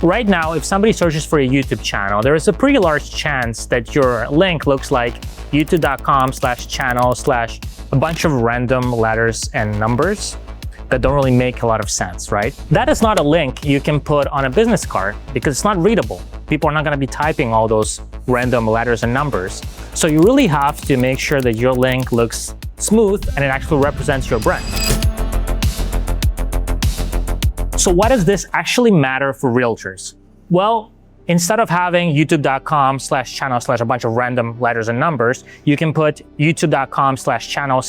Right now, if somebody searches for a YouTube channel, there is a pretty large chance that your link looks like youtube.com/channel/ a bunch of random letters and numbers that don't really make a lot of sense, right? That is not a link you can put on a business card because it's not readable. People are not gonna be typing all those random letters and numbers. So you really have to make sure that your link looks smooth and it actually represents your brand. So why does this actually matter for realtors? Well, instead of having youtube.com/channel/ a bunch of random letters and numbers, you can put youtube.com/channel/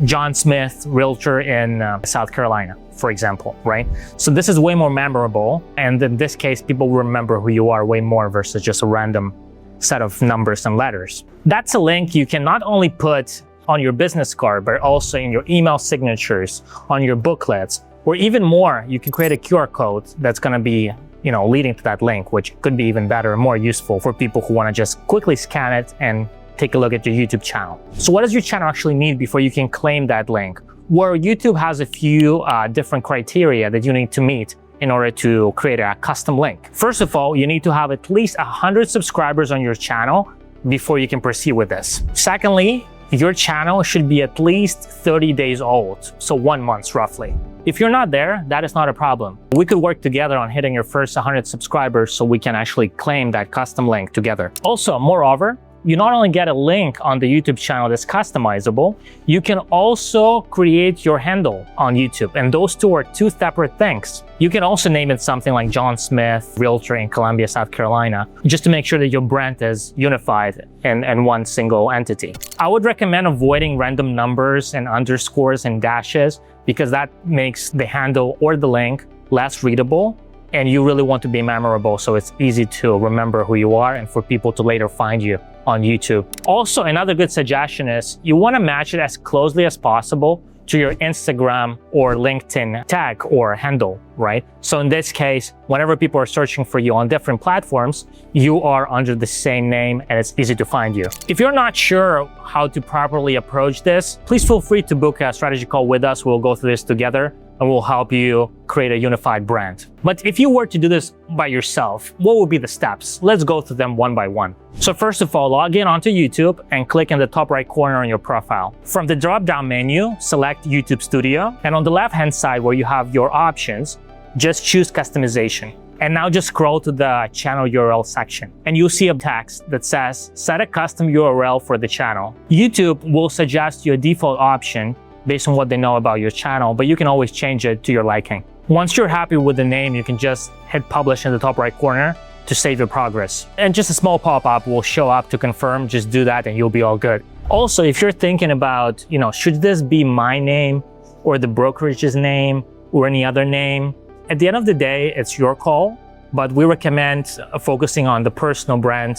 John Smith, realtor in South Carolina, for example, right? So this is way more memorable. And in this case, people will remember who you are way more versus just a random set of numbers and letters. That's a link you can not only put on your business card, but also in your email signatures, on your booklets, or even more, you can create a QR code that's gonna be leading to that link, which could be even better and more useful for people who want to just quickly scan it and take a look at your YouTube channel. So what does your channel actually need before you can claim that link? Well, YouTube has a few different criteria that you need to meet in order to create a custom link. First of all, you need to have at least 100 subscribers on your channel before you can proceed with this. Secondly, your channel should be at least 30 days old, so 1 month roughly. If you're not there, that is not a problem. We could work together on hitting your first 100 subscribers so we can actually claim that custom link together. Also, moreover, you not only get a link on the YouTube channel that's customizable, you can also create your handle on YouTube. And those two are two separate things. You can also name it something like John Smith, realtor in Columbia, South Carolina, just to make sure that your brand is unified in one single entity. I would recommend avoiding random numbers and underscores and dashes because that makes the handle or the link less readable. And you really want to be memorable so it's easy to remember who you are and for people to later find you on YouTube. Also, another good suggestion is you want to match it as closely as possible to your Instagram or LinkedIn tag or handle, right? So in this case, whenever people are searching for you on different platforms, you are under the same name and it's easy to find you. If you're not sure how to properly approach this, please feel free to book a strategy call with us. We'll go through this together and we'll help you create a unified brand. But if you were to do this by yourself, what would be the steps? Let's go through them one by one. So first of all, log in onto YouTube and click in the top right corner on your profile. From the drop-down menu, select YouTube Studio. And on the left-hand side where you have your options, just choose customization. And now just scroll to the channel URL section. And you'll see a text that says, set a custom URL for the channel. YouTube will suggest you a default option based on what they know about your channel, but you can always change it to your liking. Once you're happy with the name, you can just hit publish in the top right corner to save your progress. And just a small pop-up will show up to confirm. Just do that and you'll be all good. Also, if you're thinking about, should this be my name or the brokerage's name or any other name? At the end of the day, it's your call, but we recommend focusing on the personal brand.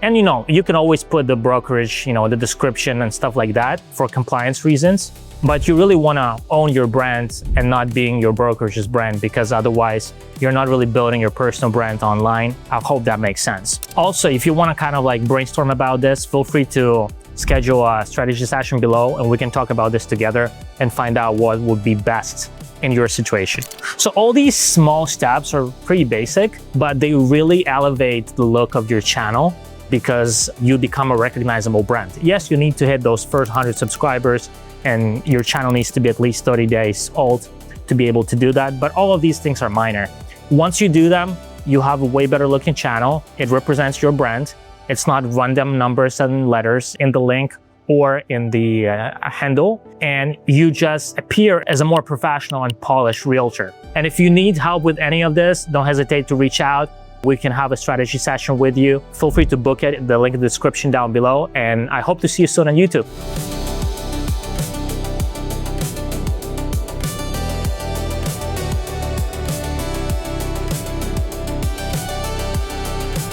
And you can always put the brokerage, the description and stuff like that for compliance reasons. But you really want to own your brand and not being your brokerage's brand, because otherwise you're not really building your personal brand online. I hope that makes sense. Also, if you want to kind of brainstorm about this, feel free to schedule a strategy session below and we can talk about this together and find out what would be best in your situation. So all these small steps are pretty basic, but they really elevate the look of your channel because you become a recognizable brand. Yes, you need to hit those first 100 subscribers and your channel needs to be at least 30 days old to be able to do that. But all of these things are minor. Once you do them, you have a way better looking channel. It represents your brand. It's not random numbers and letters in the link or in the handle. And you just appear as a more professional and polished realtor. And if you need help with any of this, don't hesitate to reach out. We can have a strategy session with you. Feel free to book it, the link in the description down below. And I hope to see you soon on YouTube.